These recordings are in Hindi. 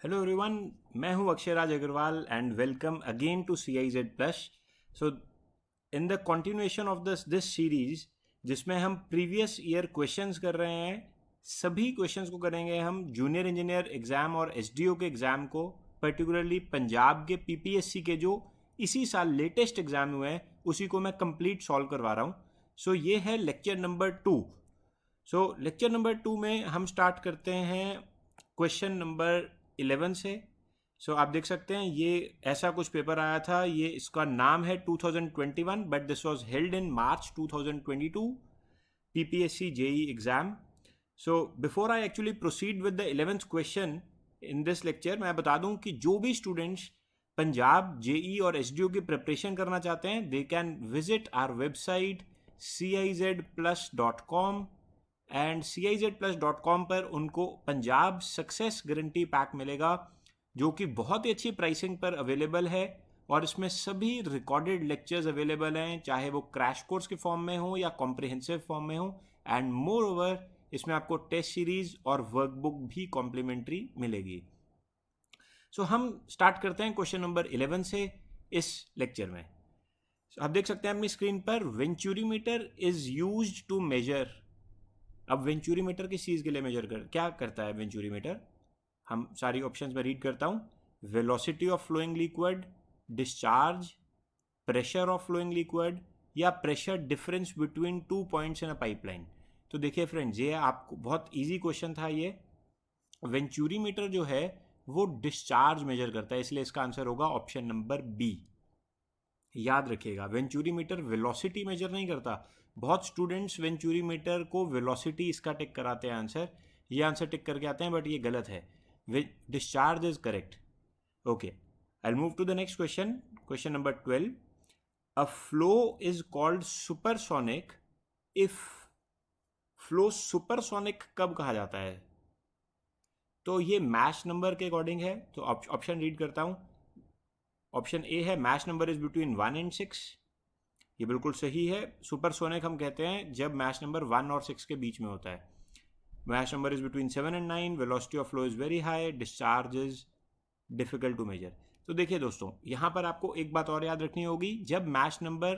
हेलो एवरीवन, मैं हूं Akshay Raj Agarwal and welcome again to CIZ plus. So in the continuation of this series जिसमें हम प्रीवियस ईयर क्वेश्चंस कर रहे हैं, सभी क्वेश्चंस को करेंगे हम जूनियर इंजीनियर एग्ज़ाम और SDO के एग्ज़ाम को, पर्टिकुलरली पंजाब के PPSC के जो इसी साल लेटेस्ट एग्ज़ाम हुए हैं उसी को मैं कंप्लीट सॉल्व करवा रहा हूँ। सो ये है लेक्चर नंबर 2। सो लेक्चर नंबर 2 में हम स्टार्ट करते हैं क्वेश्चन नंबर 11 से। आप देख सकते हैं ये ऐसा कुछ पेपर आया था, ये इसका नाम है 2021 but this was held in March 2022 PPSC JE exam. Before I actually proceed with the 11th question in this lecture, मैं बता दूं कि जो भी स्टूडेंट्स पंजाब JE और SDO की प्रिपरेशन करना चाहते हैं they can visit our website CIZplus.com and CIZplus.com पर उनको पंजाब सक्सेस गारंटी पैक मिलेगा जो कि बहुत ही अच्छी प्राइसिंग पर अवेलेबल है, और इसमें सभी रिकॉर्डेड लेक्चर्स अवेलेबल हैं, चाहे वो क्रैश कोर्स के फॉर्म में हो या कॉम्प्रिहेंसिव फॉर्म में हो। एंड मोर ओवर इसमें आपको टेस्ट सीरीज और वर्कबुक भी कॉम्प्लीमेंट्री मिलेगी। हम स्टार्ट करते हैं क्वेश्चन नंबर 11 से इस लेक्चर में। आप देख सकते हैं अपनी स्क्रीन पर, venturimeter is used to measure. अब वेंचुरीमीटर किस चीज़ के लिए मेजर क्या करता है वेंचुरीमीटर? हम सारी ऑप्शंस में रीड करता हूँ। Velocity of flowing liquid, discharge, pressure of flowing liquid, या pressure difference between two points in a pipeline. तो देखिए फ्रेंड्स, ये आपको बहुत इजी क्वेश्चन था। ये वेंचुरीमीटर जो है वो डिस्चार्ज मेजर करता है, इसलिए इसका आंसर होगा ऑप्शन नंबर बी। याद रखिएगा, वेंचुरीमीटर वेलोसिटी मेजर नहीं करता। बहुत स्टूडेंट्स वेंचुरीमीटर को वेलोसिटी इसका टिक कराते हैं आंसर, ये आंसर टिक करके आते हैं, बट ये गलत है। Discharge is correct. Okay, I move to the next question, question number 12। A flow is called supersonic if. Flow supersonic कब कहा जाता है? तो ये मैश नंबर के अकॉर्डिंग है, तो ऑप्शन रीड करता हूं। ऑप्शन ए है mach number is between 1 and 6। ये बिल्कुल सही है। सुपरसोनिक हम कहते हैं जब मैश नंबर 1 और 6 के बीच में होता है। Mach number is between 7 and 9, velocity of flow is very high, discharge is difficult to measure. तो देखिए दोस्तों, यहाँ पर आपको एक बात और याद रखनी होगी, जब मैश नंबर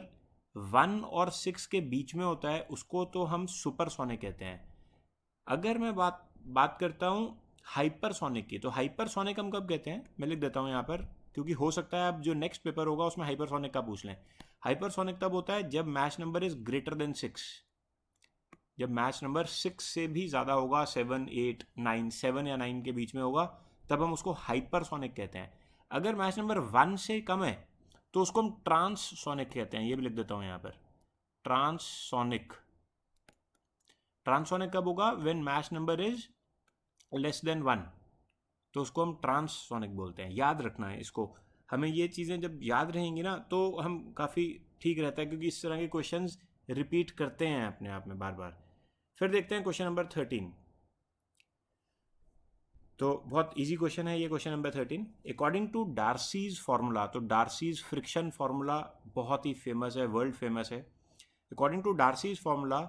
1 और 6 के बीच में होता है उसको तो हम सुपरसोनिक कहते हैं। अगर मैं बात बात करता हूँ हाइपरसोनिक की, तो हाइपरसोनिक हम कब कहते हैं? मैं लिख देता हूँ यहाँ पर, क्योंकि हो सकता है अब जो नेक्स्ट पेपर होगा उसमें हाइपरसोनिक का पूछ लें। हाइपरसोनिक तब होता है जब match number is greater than 6। जब मैच नंबर 6 से भी ज़्यादा होगा, 7 8 9, 7 या 9 के बीच में होगा, तब हम उसको हाइपरसोनिक कहते हैं। अगर मैच नंबर 1 से कम है तो उसको हम ट्रांससोनिक कहते हैं। ये भी लिख देता हूँ यहाँ पर, ट्रांससोनिक। ट्रांससोनिक कब होगा? When match number is less than 1, तो उसको हम ट्रांससोनिक बोलते हैं। याद रखना है इसको, हमें ये चीज़ें जब याद रहेंगी ना तो हम काफ़ी ठीक रहता है, क्योंकि इस तरह के क्वेश्चंस रिपीट करते हैं अपने आप में बार बार। फिर देखते हैं क्वेश्चन नंबर 13। तो बहुत इजी क्वेश्चन है ये question number 13। According to Darcy's formula, तो डार्सीज फ्रिक्शन फार्मूला बहुत ही फेमस है, वर्ल्ड फेमस है। According to Darcy's formula,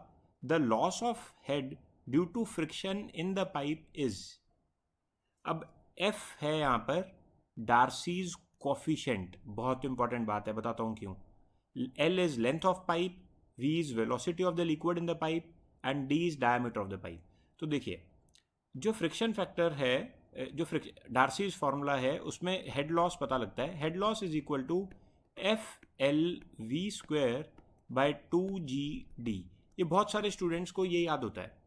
the loss of head due to friction in the pipe is. अब एफ है यहाँ पर डार्सीज कॉफिशेंट, बहुत इंपॉर्टेंट बात है, बताता हूँ क्यों। L is length of pipe, V is velocity of the liquid in the pipe, and D is diameter of the pipe. तो देखिए, जो फ्रिक्शन फैक्टर है, जो डार्सीज फार्मूला है, उसमें हेड लॉस पता लगता है। Head loss is equal to FL_V² by 2GD। ये बहुत सारे स्टूडेंट्स को ये याद होता है,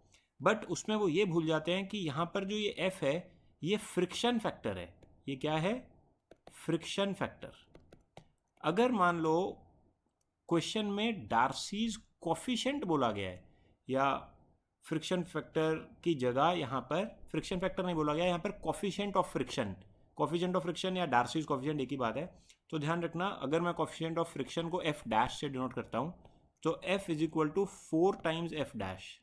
बट उसमें वो ये भूल जाते हैं कि यहाँ पर जो ये F है ये फ्रिक्शन फैक्टर है। ये क्या है? Friction factor. अगर मान लो क्वेश्चन में डार्सीज कॉफिशिएंट बोला गया है, या फ्रिक्शन फैक्टर की जगह यहाँ पर फ्रिक्शन फैक्टर नहीं बोला गया, यहाँ पर coefficient of friction, coefficient of friction या डार्सीज कॉफिशिएंट एक ही बात है। तो ध्यान रखना, अगर मैं कॉफिशिएंट ऑफ फ्रिक्शन को F डैश से डिनोट करता हूँ तो F is equal to 4 times F dash.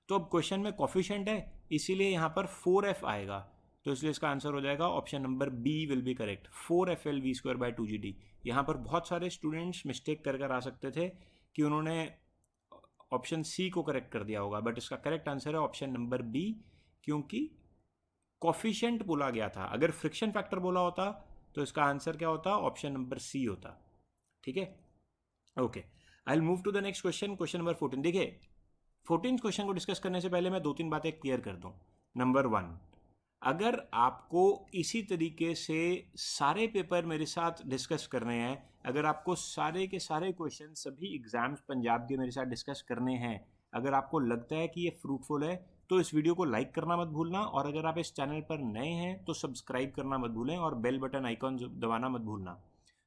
तो अब क्वेश्चन में कॉफिशिएंट है इसीलिए यहाँ पर 4F आएगा, तो इसलिए इसका आंसर हो जाएगा option number B will be correct, 4FL_V² by 2GD। यहाँ पर बहुत सारे स्टूडेंट्स मिस्टेक कर आ सकते थे कि उन्होंने ऑप्शन सी को करेक्ट कर दिया होगा, बट इसका करेक्ट आंसर है ऑप्शन नंबर बी, क्योंकि कॉफिशिएंट बोला गया था, अगर फ्रिक्शन फैक्टर बोला होता तो इसका आंसर क्या होता, ऑप्शन नंबर सी होता। ठीक है, okay, I will move to the next question, question number 14। देखिए 14 क्वेश्चन को डिस्कस करने से पहले मैं 2-3 बातें क्लियर कर दूं। नंबर 1, अगर आपको इसी तरीके से सारे पेपर मेरे साथ डिस्कस करने हैं, अगर आपको सारे के सारे क्वेश्चन सभी एग्जाम्स पंजाब के मेरे साथ डिस्कस करने हैं, अगर आपको लगता है कि ये फ्रूटफुल है, तो इस वीडियो को लाइक करना मत भूलना, और अगर आप इस चैनल पर नए हैं तो सब्सक्राइब करना मत भूलें और बेल बटन आइकॉन दबाना मत भूलना।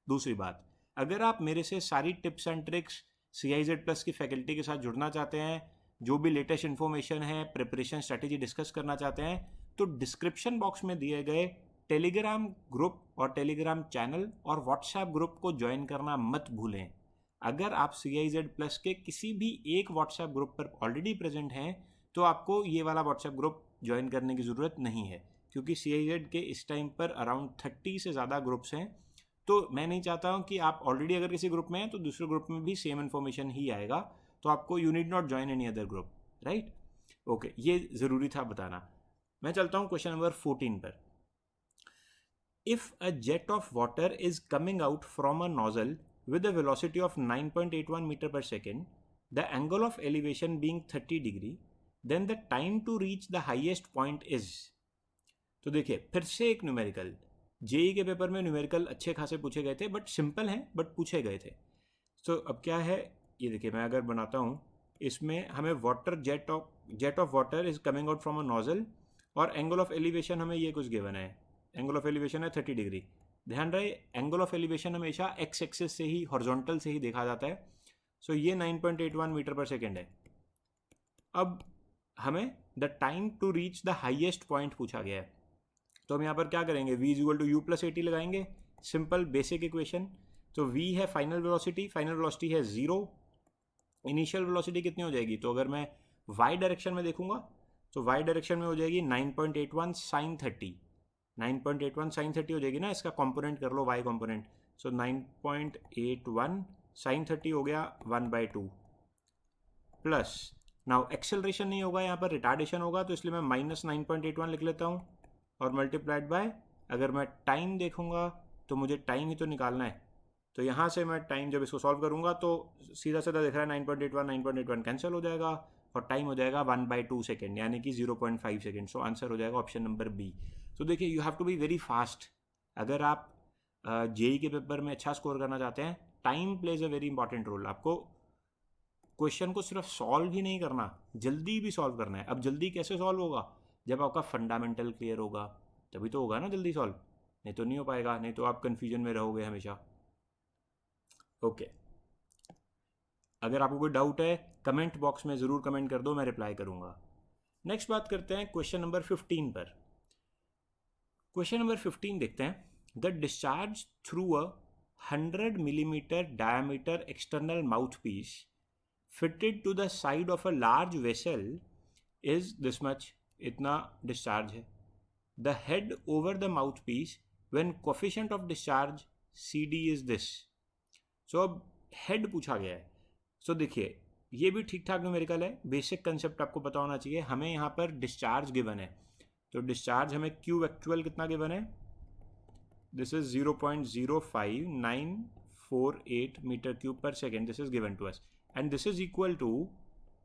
दूसरी बात, अगर आप मेरे से सारी टिप्स एंड ट्रिक्स CIZ+ की फैकल्टी के साथ जुड़ना चाहते हैं, जो भी लेटेस्ट इन्फॉर्मेशन है, प्रिपरेशन स्ट्रैटेजी डिस्कस करना चाहते हैं, तो डिस्क्रिप्शन बॉक्स में दिए गए टेलीग्राम ग्रुप और टेलीग्राम चैनल और व्हाट्सएप ग्रुप को ज्वाइन करना मत भूलें। अगर आप CIZ+ के किसी भी एक व्हाट्सएप ग्रुप पर ऑलरेडी प्रेजेंट हैं तो आपको ये वाला व्हाट्सएप ग्रुप ज्वाइन करने की ज़रूरत नहीं है, क्योंकि CIZ के इस टाइम पर अराउंड 30 से ज़्यादा ग्रुप्स हैं। तो मैं नहीं चाहता हूँ कि आप ऑलरेडी अगर किसी ग्रुप में हैं तो दूसरे ग्रुप में भी सेम इन्फॉर्मेशन ही आएगा, तो आपको you need not join any other group, right. Okay, ये ज़रूरी था बताना। मैं चलता हूँ क्वेश्चन नंबर 14 पर। If a jet of water is coming out from a nozzle with a velocity of 9.81 meter per second, the angle of elevation being 30 degree, then the time to reach the highest point is। तो देखिए फिर से एक न्यूमेरिकल, जेई के पेपर में न्यूमेरिकल अच्छे खासे पूछे गए थे, बट सिंपल हैं, बट पूछे गए थे। तो अब क्या है, ये देखिए मैं अगर बनाता हूँ, इसमें हमें water jet of water is coming out from a nozzle, और एंगल ऑफ एलिवेशन हमें ये कुछ गिवन है, एंगल ऑफ एलिवेशन है 30 डिग्री। ध्यान रहे एंगल ऑफ एलिवेशन हमेशा एक्स एक्सिस से ही, हॉरिजॉन्टल से ही देखा जाता है। सो ये 9.81 मीटर पर सेकेंड है। अब हमें the time to reach the highest point पूछा गया है, तो हम यहाँ पर क्या करेंगे, v equal to U plus A T लगाएंगे, सिंपल बेसिक इक्वेशन। तो v है फाइनल वेलोसिटी है 0, इनिशियल वेलोसिटी कितनी हो जाएगी, तो अगर मैं y डायरेक्शन में देखूंगा तो y डायरेक्शन में हो जाएगी 9.81 साइन 30, 9.81 साइन 30 हो जाएगी ना, इसका कंपोनेंट कर लो y कंपोनेंट। सो 9.81 साइन 30 हो गया 1/2 प्लस, नाउ एक्सेलरेशन नहीं होगा यहाँ पर, रिटार्डेशन होगा, तो इसलिए मैं -9.81 लिख लेता हूँ, और मल्टीप्लाइड बाय, अगर मैं टाइम देखूंगा तो मुझे टाइम ही तो निकालना है, तो यहाँ से मैं टाइम जब इसको सॉल्व करूँगा तो सीधा सीधा दिख रहा है 9.81 कैंसिल हो जाएगा, और टाइम हो जाएगा 1/2 सेकेंड, यानी कि 0.5 सेकेंड। सो आंसर हो जाएगा ऑप्शन नंबर बी। तो देखिए you have to be very fast, अगर आप जेई के पेपर में अच्छा स्कोर करना चाहते हैं, time plays a very important role. आपको क्वेश्चन को सिर्फ सॉल्व ही नहीं करना, जल्दी भी सॉल्व करना है। अब जल्दी कैसे सॉल्व होगा, जब आपका फंडामेंटल क्लियर होगा, तभी तो होगा ना जल्दी सॉल्व, नहीं तो नहीं हो पाएगा, नहीं तो आप कन्फ्यूजन में रहोगे हमेशा। ओके, अगर आपको कोई डाउट है कमेंट बॉक्स में ज़रूर कमेंट कर दो, मैं रिप्लाई करूँगा। नेक्स्ट बात करते हैं क्वेश्चन नंबर 15 पर। क्वेश्चन नंबर 15 देखते हैं, the discharge through a 100 millimetre diameter external mouthpiece fitted to the side of a large vessel is this much, इतना डिस्चार्ज है। The head over the mouthpiece when coefficient of discharge CD is this. So अब हेड पूछा गया है। सो देखिए ये भी ठीक ठाक न्यूमेरिकल है, बेसिक कंसेप्ट आपको पता होना चाहिए। हमें यहाँ पर डिस्चार्ज गिवन है, तो डिस्चार्ज हमें क्यू एक्चुअल कितना गिवन है, this is 0.05948 metre cube per second, this is given to us, and this is equal to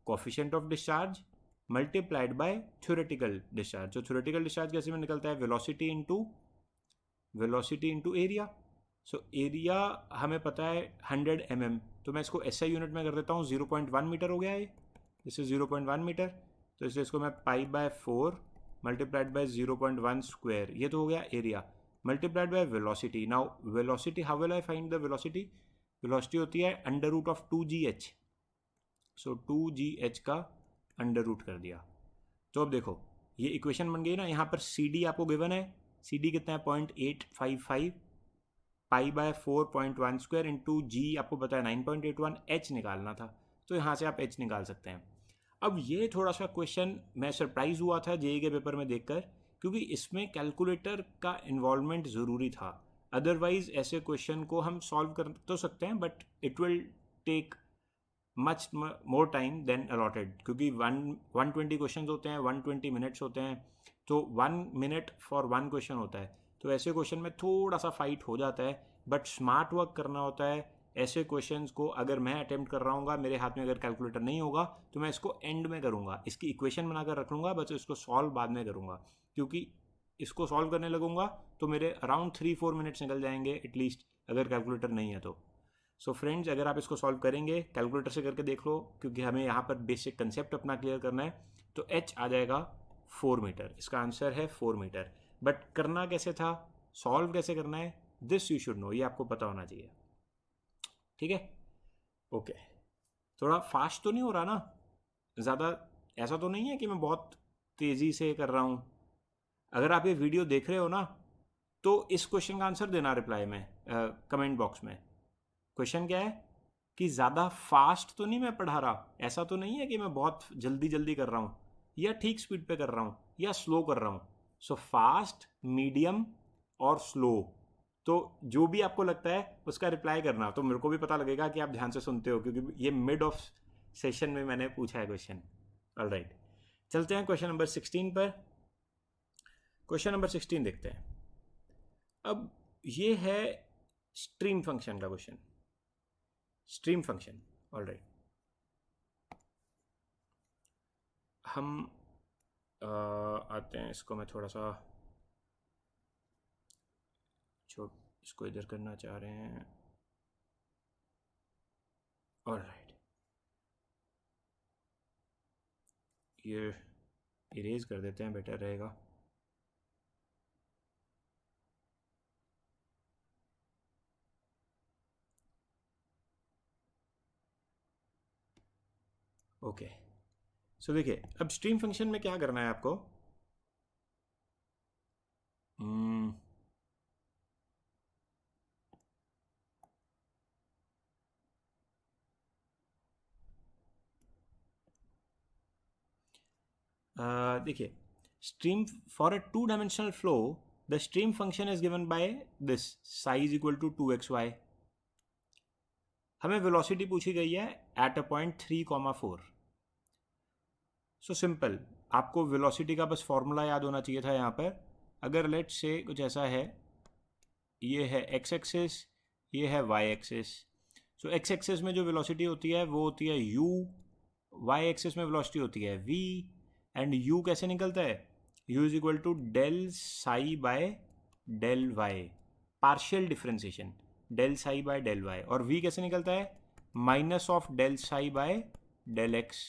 coefficient of discharge multiplied by theoretical discharge. जो थ्योरेटिकल डिस्चार्ज कैसे में निकलता है, velocity into area. So area हमें पता है 100 mm, तो मैं इसको SI यूनिट में कर देता हूँ, 0.1 मीटर हो गया ये, दिस इज 0.1 मीटर, तो इसलिए इसको मैं π/4 मल्टीप्लाइड बाय 0.1 स्क्वायर, ये तो हो गया area, multiplied by velocity. Now velocity, how will I find the velocity, velocity होती है √2GH, सो 2GH का अंडर रूट कर दिया। तो अब देखो ये इक्वेशन बन गई ना, यहाँ पर CD आपको गिवन है, CD कितना है 0.855, π/4.1 स्क्वायर इंटू G आपको पता है 9.81, H निकालना था, तो यहाँ से आप H निकाल सकते हैं। अब ये थोड़ा सा क्वेश्चन मैं सरप्राइज हुआ था जेई के पेपर में देखकर, क्योंकि इसमें कैलकुलेटर का इन्वॉल्वमेंट ज़रूरी था, अदरवाइज ऐसे क्वेश्चन को हम सॉल्व कर तो सकते हैं but it will take much more time than allotted, क्योंकि 120 क्वेश्चन होते हैं, 120 मिनट्स होते हैं, तो 1 मिनट फॉर 1 क्वेश्चन होता है। तो ऐसे क्वेश्चन में थोड़ा सा फाइट हो जाता है, बट स्मार्ट वर्क करना होता है। ऐसे क्वेश्चंस को अगर मैं अटेम्प्ट कर रहा हूँ, मेरे हाथ में अगर कैलकुलेटर नहीं होगा तो मैं इसको एंड में करूँगा, इसकी इक्वेशन बनाकर रख लूँगा, बस इसको सॉल्व बाद में करूँगा, क्योंकि इसको सॉल्व करने लगूंगा तो मेरे अराउंड 3-4 मिनट्स निकल जाएंगे एटलीस्ट, अगर कैलकुलेटर नहीं है तो। सो फ्रेंड्स, अगर आप इसको सॉल्व करेंगे कैलकुलेटर से करके देख लो, क्योंकि हमें यहाँ पर बेसिक कंसेप्ट अपना क्लियर करना है। तो एच आ जाएगा 4 मीटर, इसका आंसर है 4 मीटर। बट करना कैसे था, सॉल्व कैसे करना है, दिस यू शुड नो, ये आपको पता होना चाहिए। ठीक है, ओके। थोड़ा फास्ट तो नहीं हो रहा ना, ज़्यादा ऐसा तो नहीं है कि मैं बहुत तेज़ी से कर रहा हूँ। अगर आप ये वीडियो देख रहे हो ना, तो इस क्वेश्चन का आंसर देना रिप्लाई में, कमेंट बॉक्स में। क्वेश्चन क्या है कि ज़्यादा फास्ट तो नहीं मैं पढ़ा रहा, ऐसा तो नहीं है कि मैं बहुत जल्दी जल्दी कर रहा हूँ, या ठीक स्पीड पे कर रहा हूँ, या स्लो कर रहा हूँ। सो फास्ट, मीडियम और स्लो, तो जो भी आपको लगता है उसका रिप्लाई करना, तो मेरे को भी पता लगेगा कि आप ध्यान से सुनते हो, क्योंकि ये मिड ऑफ सेशन में मैंने पूछा है क्वेश्चन। ऑलराइट, चलते हैं क्वेश्चन नंबर 16 पर। क्वेश्चन नंबर 16 देखते हैं। अब ये है स्ट्रीम फंक्शन का क्वेश्चन, स्ट्रीम फंक्शन। ऑलराइट, हम आते हैं, इसको मैं थोड़ा सा छोट, इसको इधर करना चाह रहे हैं। ऑलराइट, ये इरेज कर देते हैं, बेटर रहेगा। ओके, सो देखिए, अब स्ट्रीम फंक्शन में क्या करना है आपको। hmm, देखिए, stream for a 2 dimensional flow the stream function is given by this psi is equal to 2xy। हमें वेलोसिटी पूछी गई है at a point 3,4। So simple, आपको वेलोसिटी का बस फॉर्मूला याद होना चाहिए था यहाँ पर। अगर लेट से कुछ ऐसा है, ये है एक्स एक्सिस, ये है Y axis. So X axis में जो वेलोसिटी होती है वो होती है u, वाई एक्सिस में वेलोसिटी होती है v, एंड u कैसे निकलता है, u is equal to del psi by del Y, partial differentiation, del psi by del Y. और v कैसे निकलता है, minus of del psi by del X,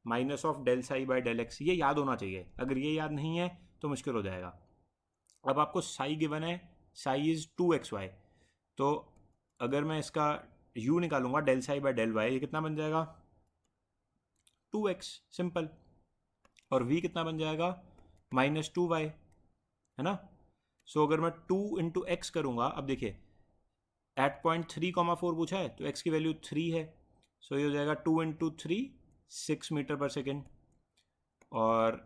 minus of del psi by del X. ये याद होना चाहिए, अगर ये याद नहीं है तो मुश्किल हो जाएगा। अब आपको साई गिवन है, साई इज 2xy, तो अगर मैं इसका u निकालूंगा del psi by del Y, ये कितना बन जाएगा 2x, सिंपल। और v कितना बन जाएगा -2y, है ना। सो अगर मैं 2 इंटू एक्स करूँगा, अब देखिए एट पॉइंट 3,4 पूछा है तो x की वैल्यू 3 है, सो ये हो जाएगा 2 इंटू 3, 6 मीटर पर सेकेंड। और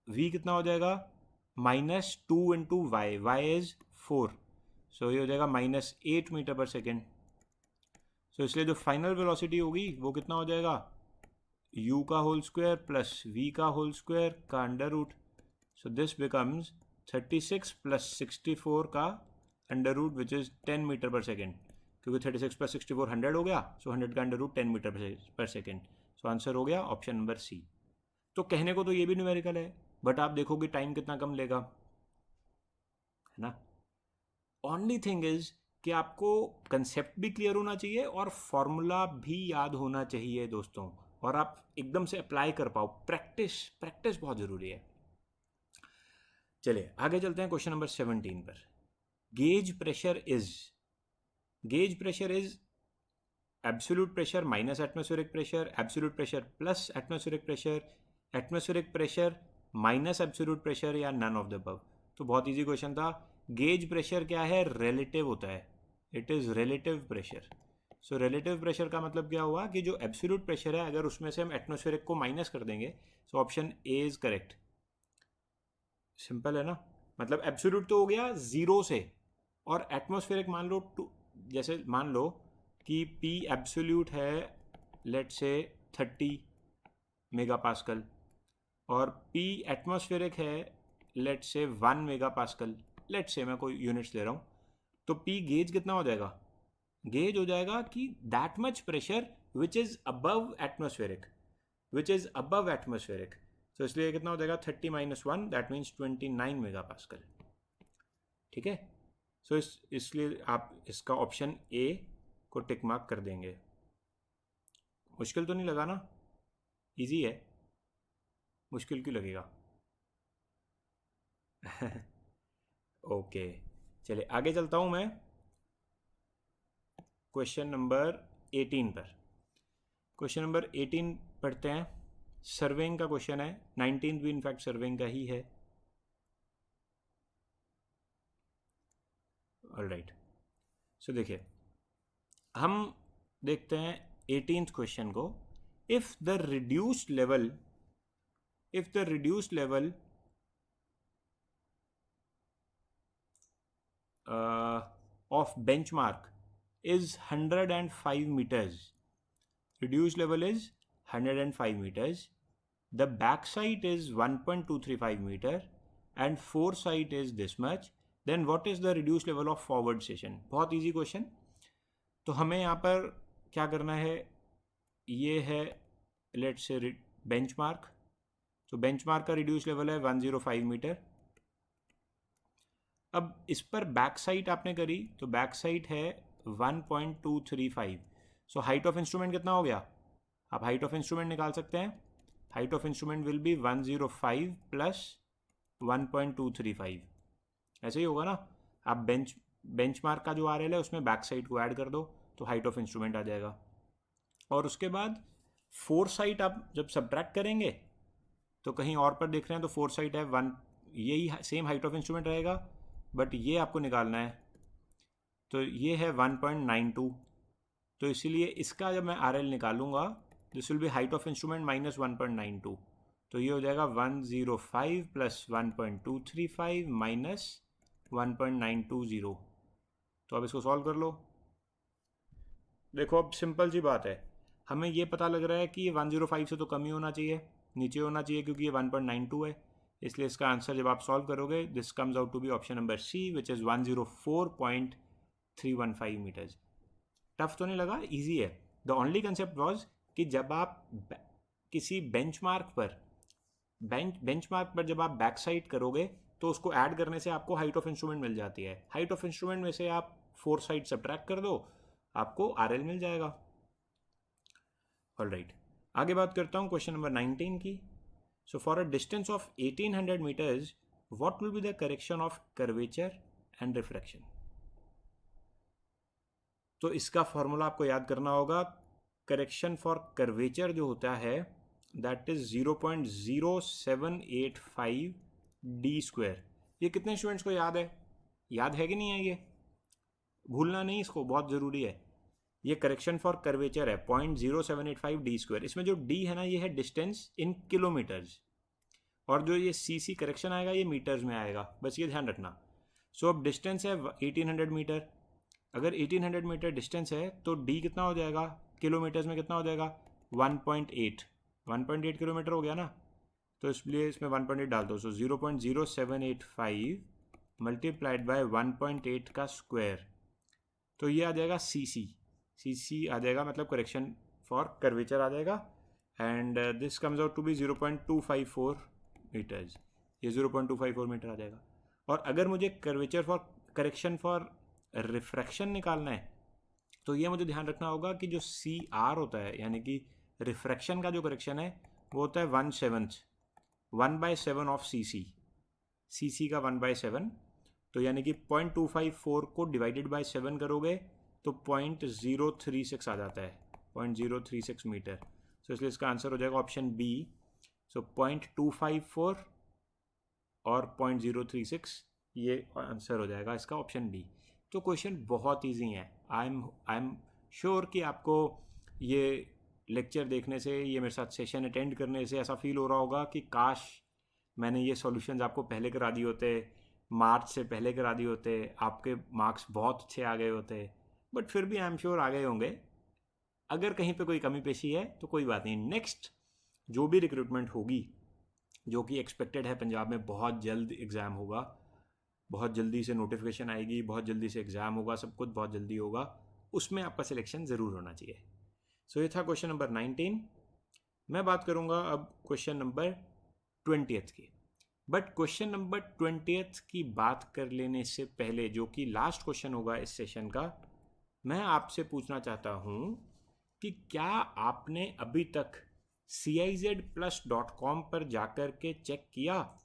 v कितना हो जाएगा -2 इंटू वाई, वाई इज 4, सो ये हो जाएगा -8 मीटर पर सेकेंड। सो इसलिए जो फाइनल वेलोसिटी होगी वो कितना हो जाएगा, u का होल स्क्वायर प्लस v का होल स्क्वायर का under root. So this becomes 36 plus 64 का under root which is 10 metre per second, क्योंकि 36 प्लस 64 100 हो गया, सो 100 का under root 10 metre per second. So answer हो गया ऑप्शन नंबर सी। तो कहने को तो ये भी न्यूमेरिकल है, बट आप देखोगे टाइम कितना कम लेगा, है ना। ओनली थिंग इज कि आपको कंसेप्ट भी क्लियर होना चाहिए और फॉर्मूला भी याद होना चाहिए दोस्तों, और आप एकदम से अप्लाई कर पाओ। प्रैक्टिस, प्रैक्टिस बहुत ज़रूरी है। चलिए आगे चलते हैं क्वेश्चन नंबर 17 पर। Gauge pressure is, gauge pressure is absolute pressure minus atmospheric pressure, absolute pressure plus atmospheric pressure, atmospheric pressure minus absolute pressure, या नन ऑफ द अबव। तो बहुत इजी क्वेश्चन था। गेज प्रेशर क्या है, रिलेटिव होता है, it is relative pressure. So relative pressure का मतलब क्या हुआ कि जो एब्सोल्यूट प्रेशर है अगर उसमें से हम एटमॉस्फेरिक को माइनस कर देंगे, so option A is correct. Simple है ना, मतलब एब्सोल्यूट तो हो गया ज़ीरो से, और एटमॉस्फेरिक मान लो जैसे मान लो कि P एब्सोल्यूट है लेट से 30 मेगा पास्कल, और P एटमॉस्फेरिक है लेट से 1 मेगा पास्कल, लेट से मैं कोई यूनिट्स ले रहा हूँ, तो P गेज कितना हो जाएगा? गेज हो जाएगा कि that much pressure which is above atmospheric, which is above atmospheric. तो इसलिए कितना हो जाएगा 30 - 1, दैट मीन्स 29 मेगा पास्कल। ठीक है, सो इसलिए आप इसका ऑप्शन ए को टिक मार्क कर देंगे। मुश्किल तो नहीं लगा ना? इजी है, मुश्किल क्यों लगेगा? ओके, चलिए आगे चलता हूँ मैं क्वेश्चन नंबर 18 पर। क्वेश्चन नंबर 18 पढ़ते हैं। सर्वेइंग का क्वेश्चन है, 19 भी इनफैक्ट सर्वेइंग का ही है। ऑलराइट, सो देखिए हम देखते हैं 18th क्वेश्चन को। If the reduced level of benchmark is 105 meters. Reduced level is 105 meters. The backside is 1.235 meter and foresight is this much. Then what is the reduced level of forward station? बहुत easy question। तो हमें यहाँ पर क्या करना है, ये है लेट्स से बेंचमार्क। तो बेंचमार्क का रिड्यूस लेवल है 105 मीटर। अब इस पर बैक साइट आपने करी तो बैक साइट है 1.235। सो हाइट ऑफ इंस्ट्रूमेंट कितना हो गया? आप हाइट ऑफ इंस्ट्रूमेंट निकाल सकते हैं। Height of instrument will be 105 plus 1.235, ऐसे ही होगा ना। आप बेंचमार्क का जो आरएल है उसमें बैक साइड को ऐड कर दो तो हाइट ऑफ इंस्ट्रूमेंट आ जाएगा। और उसके बाद फोर साइट आप जब सब्ट्रैक्ट करेंगे तो कहीं और पर देख रहे हैं तो फोर साइट है 1, यही सेम हाइट ऑफ इंस्ट्रूमेंट रहेगा, बट ये आपको निकालना है। तो ये है 1.92, तो इसीलिए इसका जब मैं आरएल निकालूंगा this will be height of instrument minus 1.92, तो ये हो जाएगा 105 प्लस 1.235 माइनस 1.920। तो अब इसको सॉल्व कर लो। देखो अब सिंपल सी बात है, हमें ये पता लग रहा है कि ये 105 से तो कम ही होना चाहिए, नीचे होना चाहिए, क्योंकि ये 1.92 है। इसलिए इसका आंसर जब आप सॉल्व करोगे this comes out to B option number C which is 104.315 metres. Tough तो नहीं लगा, इजी है। द ओनली कंसेप्ट वॉज कि जब आप किसी बेंचमार्क पर जब आप बैक साइड करोगे तो उसको ऐड करने से आपको हाइट ऑफ इंस्ट्रूमेंट मिल जाती है। हाइट ऑफ इंस्ट्रूमेंट में से आप फोर साइड सब्ट्रैक्ट कर दो, आपको आरएल मिल जाएगा। ऑलराइट, आगे बात करता हूँ क्वेश्चन नंबर 19 की। So for a distance of 1800 metres what will be the correction of curvature and refraction? तो इसका फॉर्मूला आपको याद करना होगा। करेक्शन फॉर कर्वेचर जो होता है दैट इज 0.0785 डी स्क्वायर। ये कितने स्टूडेंट्स को याद है? याद है कि नहीं है? ये भूलना नहीं, इसको बहुत ज़रूरी है। ये करेक्शन फॉर कर्वेचर है 0.0785 डी स्क्वायर। इसमें जो डी है ना ये है डिस्टेंस इन किलोमीटर्स, और जो ये सी करेक्शन आएगा ये मीटर्स में आएगा, बस ये ध्यान रखना। सो अब डिस्टेंस है 1800 मीटर। अगर 1800 मीटर डिस्टेंस है तो डी कितना हो जाएगा किलोमीटर्स में? कितना हो जाएगा 1.8 किलोमीटर हो गया ना। तो इसलिए इसमें 1.8 डाल दो। सो 0.0785 मल्टीप्लाइड बाय 1.8 का स्क्वायर, तो ये आ जाएगा सी आ जाएगा, मतलब करेक्शन फॉर कर्वेचर आ जाएगा। And this comes out to be 0.254 metres. ये 0.254 मीटर आ जाएगा। और अगर मुझे curvature for correction for refraction निकालना है तो ये मुझे ध्यान रखना होगा कि जो सी आर होता है यानी कि रिफ्रैक्शन का जो करेक्शन है वो होता है 1/7 ऑफ सी का 1/7। तो यानी कि 0.254 को डिवाइडेड बाय 7 करोगे तो 0.036 आ जाता है, 0.036 मीटर। तो इसलिए इसका आंसर हो जाएगा ऑप्शन बी। सो 0.254 और 0.036 ये आंसर हो जाएगा इसका ऑप्शन बी। तो क्वेश्चन बहुत इजी है। आई एम श्योर कि आपको ये लेक्चर देखने से, ये मेरे साथ सेशन अटेंड करने से ऐसा फील हो रहा होगा कि काश मैंने ये सॉल्यूशंस आपको पहले करा दिए होते, मार्च से पहले करा दिए होते, आपके मार्क्स बहुत अच्छे आ गए होते। बट फिर भी आई एम श्योर आ गए होंगे। अगर कहीं पे कोई कमी पेशी है तो कोई बात नहीं, नेक्स्ट जो भी रिक्रूटमेंट होगी, जो कि एक्सपेक्टेड है पंजाब में, बहुत जल्द एग्ज़ाम होगा, बहुत जल्दी से नोटिफिकेशन आएगी, बहुत जल्दी से एग्ज़ाम होगा, सब कुछ बहुत जल्दी होगा, उसमें आपका सिलेक्शन ज़रूर होना चाहिए। सो ये था क्वेश्चन नंबर 19। मैं बात करूँगा अब क्वेश्चन नंबर 20 की। बट क्वेश्चन नंबर 20 की बात कर लेने से पहले, जो कि लास्ट क्वेश्चन होगा इस सेशन का, मैं आपसे पूछना चाहता हूँ कि क्या आपने अभी तक CIZplus.com पर जाकर के चेक किया,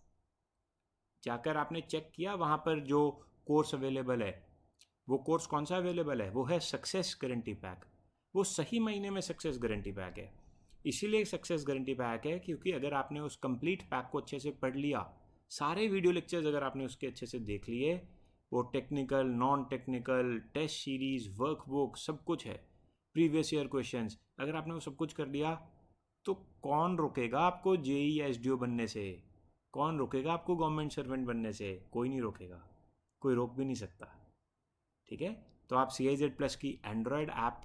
जाकर आपने चेक किया वहाँ पर जो कोर्स अवेलेबल है, वो कोर्स कौन सा अवेलेबल है? वो है सक्सेस गारंटी पैक। वो सही महीने में सक्सेस गारंटी पैक है। इसीलिए सक्सेस गारंटी पैक है क्योंकि अगर आपने उस कंप्लीट पैक को अच्छे से पढ़ लिया, सारे वीडियो लेक्चर्स अगर आपने उसके अच्छे से देख लिए, वो technical, non technical, test series, workbook, सब कुछ है, प्रीवियस ईयर क्वेश्चंस, अगर आपने वो सब कुछ कर लिया, तो कौन रोकेगा आपको JEE SDO बनने से? कौन रोकेगा आपको गवर्नमेंट सर्वेंट बनने से? कोई नहीं रोकेगा, कोई रोक भी नहीं सकता। ठीक है, तो आप CIZ+ की एंड्रॉयड ऐप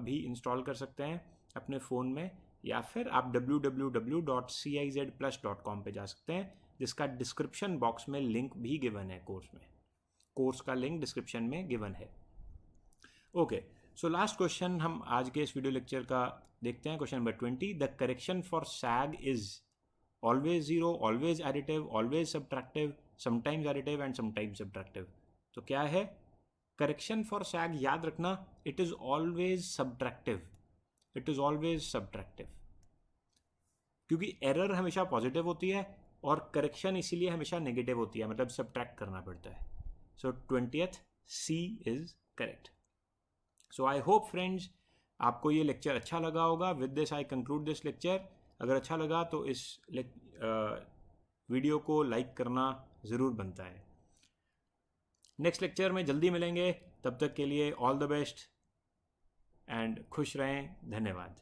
भी इंस्टॉल कर सकते हैं अपने फ़ोन में, या फिर आप www.CIZplus.com पे जा सकते हैं, जिसका डिस्क्रिप्शन बॉक्स में लिंक भी गिवन है। कोर्स का लिंक डिस्क्रिप्शन में गिवन है। ओके, सो लास्ट क्वेश्चन हम आज के इस वीडियो लेक्चर का देखते हैं, question number 20। The correction for SAG is always zero, always additive, always subtractive, sometimes additive and sometimes subtractive. तो क्या है करेक्शन फॉर SAG? याद रखना, it is always subtractive, it is always subtractive, क्योंकि एरर हमेशा पॉजिटिव होती है और करेक्शन इसीलिए हमेशा नेगेटिव होती है, मतलब सब्ट्रैक्ट करना पड़ता है। सो 20th C is correct. So I hope friends आपको ये लेक्चर अच्छा लगा होगा। With this I conclude this lecture. अगर अच्छा लगा तो इस वीडियो को लाइक करना ज़रूर बनता है। नेक्स्ट लेक्चर में जल्दी मिलेंगे, तब तक के लिए ऑल द बेस्ट एंड खुश रहें। धन्यवाद।